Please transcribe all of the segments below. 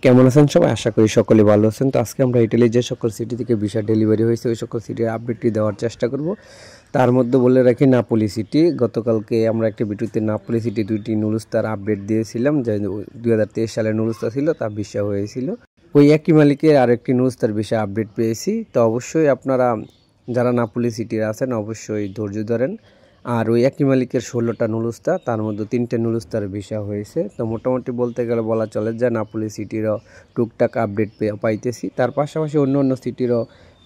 কেমন আছেন সবাই? আশা করি সকলে ভালো আছেন। তো আজকে আমরা ইটালির যে সকল সিটি থেকে ভিসা ডেলিভারি হয়েছে ওই সকল সিটির আপডেটটি দেওয়ার চেষ্টা করব। তার মধ্যে বলে রাখি নাপোলি সিটি। গতকালকে আমরা একটা ভিডিওতে নাপোলি সিটি 2টি নুলুস্তার আপডেট দিয়েছিলাম, যে 2023 সালের নুলুস্তা ছিল, তা ভিসা হয়েছিল। ওই একই মালিকের আরেকটি নুলুস্তার ভিসা আপডেট পেয়েছি। তো অবশ্যই আপনারা যারা নাপোলি সিটির আছেন অবশ্যই ধৈর্য ধরেন। আর ওই একই মালিকের 16টা নুলুস্তা, তার মধ্যে 3টে নুলুস্তার ভিসা হয়েছে। তো মোটামুটি বলতে গেলে বলা চলে যে নাপোলি সিটিরও টুকটাক আপডেট পাইতেছি, তার পাশাপাশি অন্য অন্য সিটিরও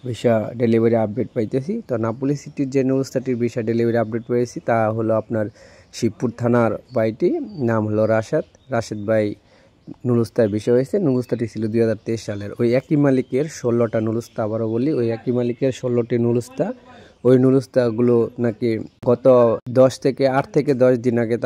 ভিসা ডেলিভারি আপডেট পাইতেছি। তো নাপোলি সিটির যে নুলুস্তাটির ভিসা ডেলিভারি আপডেট পেয়েছি তা হলো আপনার শিবপুর থানার বাইটি, নাম হলো রাশেদ ভাই নুলুস্তার বিষয় হয়েছে। নুলুস্তাটি ছিল 2023 সালের। ওই একই মালিকের 16টা নুলুস্তা, আবারও বলি ওই একই মালিকের 16টি নুলুস্তা। ওই নুলুস্তাগুলো নাকি গত 8 থেকে 10 দিন আগে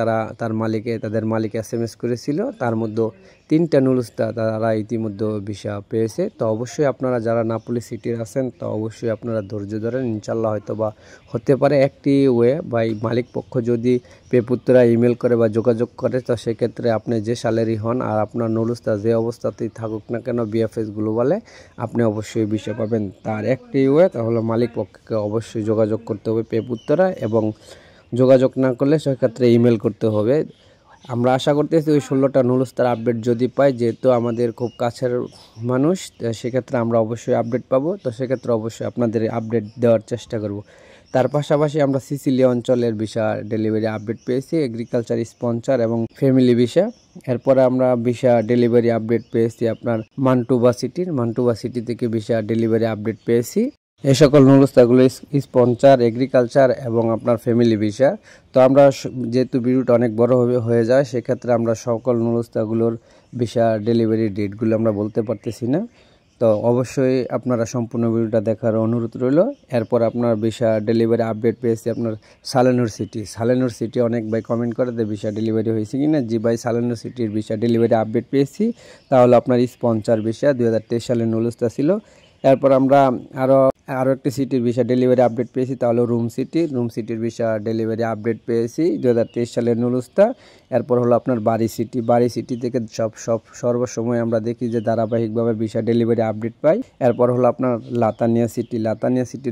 তাদের মালিক SMS করেছিল। তার মধ্যে 3টা নুলুস্তা তারা ইতিমধ্যে ভিসা পেয়েছে। তো অবশ্যই আপনারা যারা নাপোলি সিটির আছেন তো অবশ্যই আপনারা ধৈর্য ধরেন, ইনশাল্লাহ হয়তো বা হতে পারে একটি ওয়ে বা মালিক পক্ষ যদি পেপুত্রা ইমেল করে বা যোগাযোগ করে, তো সেক্ষেত্রে আপনি যে স্যালারি হন আর আপনার নুলুস্তা যে অবস্থাতেই থাকুক না কেন BFS গ্লোবালে আপনি অবশ্যই ভিসা পাবেন। তার একটি ওয়ে তাহলে মালিক পক্ষকে অবশ্যই যোগাযোগ করতে হবে পেপুত্রা, এবং যোগাযোগ না করলে সেক্ষেত্রে ইমেল করতে হবে। আমরা আশা করতেছি ওই 16টা নুলুস্তার আপডেট যদি পাই, যেহেতু আমাদের খুব কাছের মানুষ, সেক্ষেত্রে আমরা অবশ্যই আপডেট পাবো। তো সেক্ষেত্রে অবশ্যই আপনাদের আপডেট দেওয়ার চেষ্টা করব। তার পাশাপাশি আমরা সিসিলিয়া অঞ্চলের ভিসা ডেলিভারি আপডেট পেয়েছি, এগ্রিকালচার স্পন্সর এবং ফ্যামিলি ভিসা। এরপরে আমরা ভিসা ডেলিভারি আপডেট পেয়েছি আপনার মান্টুবা সিটি থেকে ভিসা ডেলিভারি আপডেট পেয়েছি। এই সকল নুলুস্তাগুলো স্পন্সর, এগ্রিকালচার এবং আপনার ফ্যামিলি ভিসা। তো আমরা যেহেতু ভিডিওটা অনেক বড় হয়ে যায়, সেক্ষেত্রে আমরা সকল নুলুস্তাগুলোর ভিসা ডেলিভারি ডেটগুলো আমরা বলতে পারতেছি না। তো অবশ্যই আপনারা সম্পূর্ণ ভিডিওটা দেখার অনুরোধ রইল। এরপর আপনার ভিসা ডেলিভারি আপডেট পেয়েছি আপনার সালেনুর সিটি। অনেক ভাই কমেন্ট করে যে ভিসা ডেলিভারি হয়েছে কিনা। জি ভাই, সালেনুর সিটির ভিসা ডেলিভারি আপডেট পেয়েছি। তাহলে আপনার স্পন্সর ভিসা 2023 সালের নুলুস্তা ছিল। এরপর আমরা আরও একটি সিটির ভিসা ডেলিভারি আপডেট পেয়েছি, তাহলে রুম সিটির ভিসা ডেলিভারি আপডেট পেয়েছি 2023 সালের নুলুস্তা। এরপর হলো আপনার বাড়ি সিটি থেকে সর্বসময় আমরা দেখি যে ধারাবাহিকভাবে ভিসা ডেলিভারি আপডেট পাই। এরপর হলো আপনার লাতানিয়া সিটি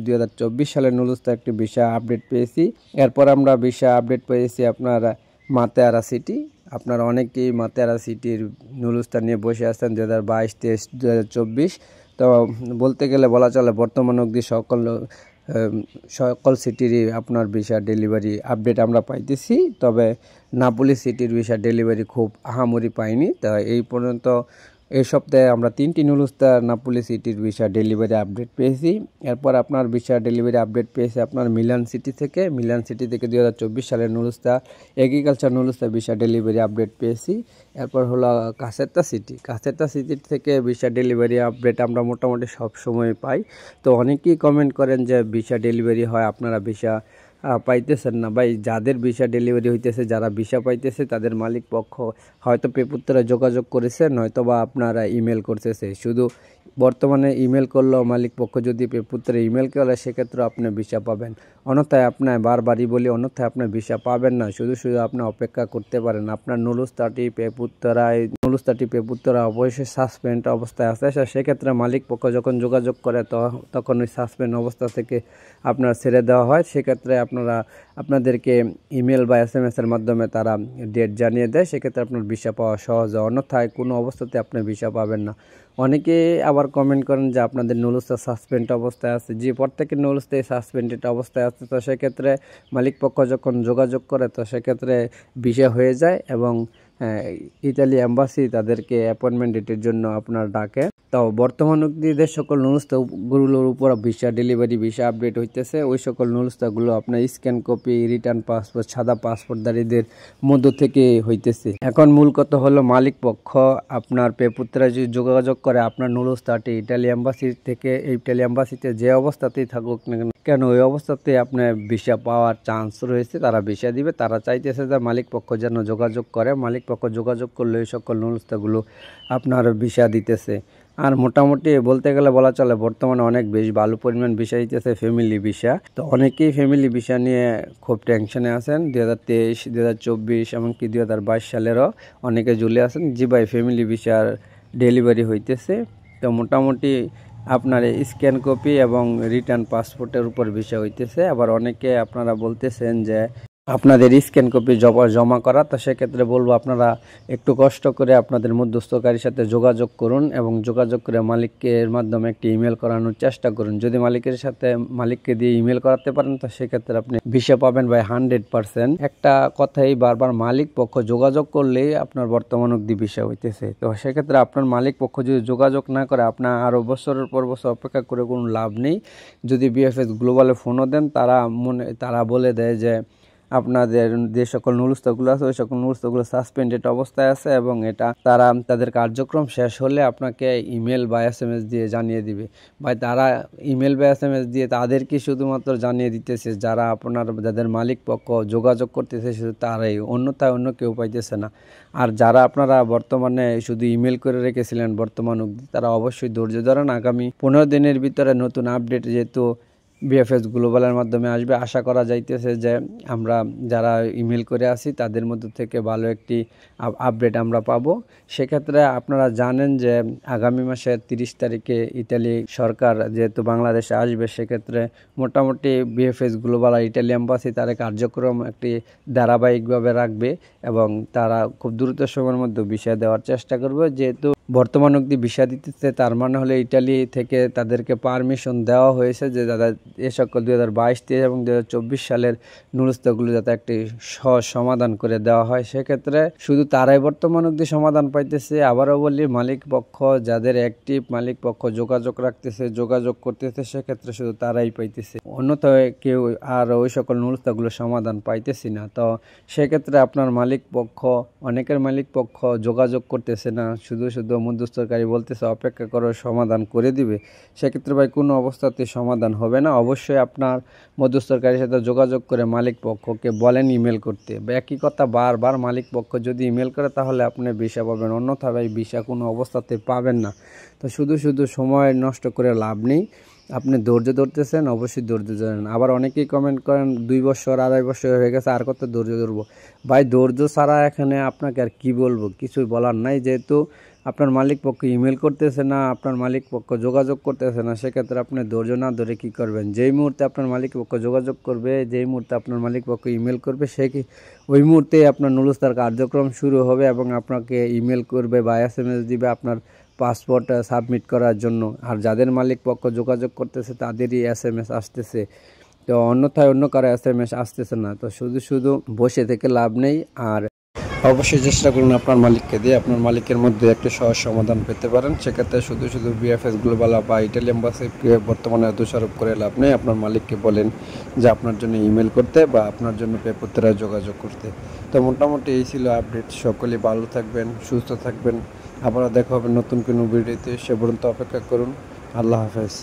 2024 সালের নুলুস্তা একটি ভিসা আপডেট পেয়েছি। এরপর আমরা ভিসা আপডেট পেয়েছি আপনার মাতেয়ারা সিটি। আপনারা অনেকেই মাতেয়ারা সিটির নুলুস্তা নিয়ে বসে আছেন 2022, 2023, 2024। তো বলতে গেলে বলা চলে বর্তমান অবধি সকল সিটিরই আপনার ভিসা ডেলিভারি আপডেট আমরা পাইতেছি। তবে নাপোলি সিটির ভিসা ডেলিভারি খুব আহামরি পাইনি। তা এই পর্যন্ত এই সপ্তাহে আমরা 3টি নুলুস্তা নাপোলি সিটির ভিসা ডেলিভারি আপডেট পেয়েছি। এরপর আপনার ভিসা ডেলিভারি আপডেট পেয়েছে আপনার মিলান সিটি থেকে 2024 সালের নুলুস্তা এগ্রিকালচার নুলুস্তা ভিসা ডেলিভারি আপডেট পেয়েছি। এরপর হলো কাসেরতা সিটি থেকে ভিসা ডেলিভারি আপডেট আমরা মোটামুটি সব সময় পাই। তো অনেকেই কমেন্ট করেন যে ভিসা ডেলিভারি হয়, আপনারা ভিসা পাইতেছেন না। ভাই, যাদের ভিসা ডেলিভারি হইতেছে, যারা ভিসা পাইতেছে তাদের মালিক পক্ষ হয়তো পেপুত্রা যোগাযোগ করেছে, নয়তো বা আপনারা ইমেল করতেছে। শুধু বর্তমানে ইমেল করলেও মালিক পক্ষ যদি পেপুত্রে ইমেল করে সেক্ষেত্রে আপনি ভিসা পাবেন। অন্যথায় আপনার বারবারই বলি, অন্যথায় আপনি ভিসা পাবেন না। শুধু আপনি অপেক্ষা করতে পারেন। আপনার নুলুস্তাটি পেপুত্রা অবশ্যই সাসপেন্ড অবস্থায় আছে। সেক্ষেত্রে মালিক পক্ষ যখন যোগাযোগ করে তখন ওই সাসপেন্ড অবস্থা থেকে আপনার ছেড়ে দেওয়া হয়। সেক্ষেত্রে আপনাদেরকে ইমেল বা SMS এর মাধ্যমে তারা ডেট জানিয়ে দেয়। সেক্ষেত্রে আপনার ভিসা পাওয়া সহজ হয়, অন্যথায় কোনো অবস্থাতে আপনি ভিসা পাবেন না। অনেকে আবার কমেন্ট করেন যে আপনাদের নুলুস্তা সাসপেন্ড অবস্থায় আছে। যে প্রত্যেকের নুলুস্তায় সাসপেন্ডেড অবস্থায় আছে। তো সেক্ষেত্রে মালিক পক্ষ যখন যোগাযোগ করে তো সেক্ষেত্রে ভিসা হয়ে যায়, এবং ইতালি এম্বাসি তাদেরকে অ্যাপয়েন্টমেন্ট ডেটের জন্য আপনার ডাকে। তো বর্তমান অবধি যে সকল নুলুস্তাগুলোর উপর ভিসা আপডেট হইতেছে, ওই সকল নুলুস্তাগুলো আপনার স্ক্যান কপি, রিটার্ন পাসপোর্ট, সাদা পাসপোর্টধারীদের মধ্য থেকে হইতেছে। এখন মূল কথা হলো মালিক পক্ষ আপনার পেপুত্রা যদি যোগাযোগ করে আপনার নুলুস্তাটি ইতালি এম্বাসিতে যে অবস্থাতেই থাকুক না কেন ওই অবস্থাতে আপনার ভিসা পাওয়ার চান্স রয়েছে, তারা ভিসা দিবে। তারা চাইতেছে যে মালিক পক্ষ যেন যোগাযোগ করে, মালিক পক্ষ যোগাযোগ করলে ওই সকল নুলুস্তাগুলো আপনার ভিসা দিতেছে। আর মোটামুটি বলতে গেলে বলা চলে বর্তমানে অনেক বেশ ভালো পরিমাণ ভিসা দিতেছে ফ্যামিলি ভিসা। তো অনেকেই ফ্যামিলি ভিসা নিয়ে খুব টেনশনে আছেন। 2023, 2024 এমনকি 2022 সালেরও অনেকে ঝুলে আছেন। জি ভাই, ফ্যামিলি ভিসার ডেলিভারি হইতেছে। তো মোটামুটি আপনার স্ক্যান কপি এবং রিটার্ন পাসপোর্টের উপর বিষয় হইতেছে। আবার অনেকে আপনারা বলতেছেন যে আপনাদের স্ক্যান কপি জমা করা, তো সেক্ষেত্রে বলবো আপনারা একটু কষ্ট করে আপনাদের মধ্যস্থকারীর সাথে যোগাযোগ করুন এবং যোগাযোগ করে মালিকের মাধ্যমে একটি ইমেল করানোর চেষ্টা করুন। যদি মালিককে দিয়ে ইমেল করাতে পারেন তো সেক্ষেত্রে আপনি ভিসা পাবেন ভাই 100%। একটা কথাই বারবার, মালিক পক্ষ যোগাযোগ করলেই আপনার বর্তমান অবধি ভিসা হইতেছে। তো সেক্ষেত্রে আপনার মালিক পক্ষ যদি যোগাযোগ না করে, আপনার আরও বছরের পর বছর অপেক্ষা করে কোনো লাভ নেই। যদি বিএফএস গ্লোবালে ফোনও দেন, তারা বলে দেয় যে আপনাদের যে সকল নুলস্থগুলো আছে ওই সকল নুলস্থগুলো সাসপেন্ডেড অবস্থায় আছে এবং তারা তাদের কার্যক্রম শেষ হলে আপনাকে ইমেল বা SMS দিয়ে জানিয়ে দিবে। ভাই তারা ইমেল বা SMS দিয়ে তাদেরকে শুধুমাত্র জানিয়ে দিতেছে যাদের মালিক পক্ষ যোগাযোগ করতেছে শুধু তারাই, অন্যথায় অন্য কেউ পাইতেছে না। আর যারা আপনারা বর্তমানে শুধু ইমেল করে রেখেছিলেন বর্তমান অবধি, তারা অবশ্যই ধৈর্য ধরেন। আগামী 15 দিনের ভিতরে নতুন আপডেট যেহেতু বিএফএস গ্লোবালের মাধ্যমে আসবে, আশা করা যাইতেছে যে আমরা যারা ইমেল করে আসি তাদের মধ্য থেকে ভালো একটি আপডেট আমরা পাবো। সেক্ষেত্রে আপনারা জানেন যে আগামী মাসের 30 তারিখে ইতালি সরকার যেহেতু বাংলাদেশে আসবে, সেক্ষেত্রে মোটামুটি বিএফএস গ্লোবাল আর ইটালি এম্বাসি তার কার্যক্রম একটি ধারাবাহিকভাবে রাখবে এবং তারা খুব দ্রুত সময়ের মধ্যে ভিসা দেওয়ার চেষ্টা করবে। যেহেতু বর্তমান অবধি ভিসা দিতেছে, তার মানে হলে ইটালি থেকে তাদেরকে পারমিশন দেওয়া হয়েছে যে দাদা এ সকল 2022 এবং 2024 সালের নুলস্থগুলো যাতে একটি সহজ সমাধান করে দেওয়া হয়। সেক্ষেত্রে শুধু তারাই বর্তমান অবধি সমাধান পাইতেছে। আবারও বলি, মালিক পক্ষ যাদের অ্যাক্টিভ মালিক পক্ষ যোগাযোগ করতেছে সেক্ষেত্রে শুধু তারাই পাইতেছে, অন্যথায় কেউ আর ওই সকল নুলস্থগুলো সমাধান পাইতেছি না। তো সেক্ষেত্রে আপনার অনেকের মালিক পক্ষ যোগাযোগ করতেছে না, শুধু মধ্যস্থকারী বলতেছে অপেক্ষা করো সমাধান করে দিবে। সেক্ষেত্রে ভাই কোনো অবস্থাতেই সমাধান হবে না। অবশ্যই আপনার মধ্যস্থকারীর সাথে যোগাযোগ করে মালিক পক্ষকে বলেন ইমেল করতে। একই কথা বারবার, মালিক পক্ষ যদি ইমেল করে তাহলে আপনি ভিসা পাবেন, অন্যথায় ভাই ভিসা কোনো অবস্থাতে পাবেন না। তো শুধু সময় নষ্ট করে লাভ নেই। আপনি ধৈর্য ধরতেছেন, অবশ্যই ধৈর্য ধরেন। আবার অনেকেই কমেন্ট করেন 2 বছর 2.5 বছর হয়ে গেছে, আর কত ধৈর্য ধরবো? ভাই ধৈর্য ছাড়া এখানে আপনাকে আর কি বলবো, কিছুই বলার নাই। যেহেতু আপনার মালিক পক্ষ ইমেল করতেছে না, আপনার মালিক পক্ষ যোগাযোগ করতেছে না, সেক্ষেত্রে আপনি ধৈর্য না ধরে কী করবেন? যেই মুহূর্তে আপনার মালিক পক্ষ যোগাযোগ করবে, যেই মুহূর্তে আপনার মালিক পক্ষ ইমেল করবে, ওই মুহূর্তেই আপনার নুলস্তার কার্যক্রম শুরু হবে এবং আপনাকে ইমেল করবে বা SMS দিবে আপনার পাসপোর্ট সাবমিট করার জন্য। আর যাদের মালিক পক্ষ যোগাযোগ করতেছে তাদেরই SMS আসতেছে, তো অন্যথায় অন্য কারো SMS আসতেছে না। তো শুধু বসে থেকে লাভ নেই। আর অবশ্যই চেষ্টা করুন আপনার মালিককে দিয়ে আপনার মালিকের মধ্যে একটা সহজ সমাধান পেতে পারেন। সেক্ষেত্রে শুধু বিএফএস গ্লোবাল বা ইটালি এম্বাসিকে বর্তমানে দোষারোপ করে লাভ নেই। আপনার মালিককে বলেন যে আপনার জন্য ইমেল করতে বা আপনার জন্য পেপত্রায় যোগাযোগ করতে। তো মোটামুটি এই ছিল আপডেট। সকলেই ভালো থাকবেন, সুস্থ থাকবেন। আবার দেখা হবে নতুন কোনো ভিডিওতে। সে পর্যন্ত অপেক্ষা করুন। আল্লাহ হাফেজ।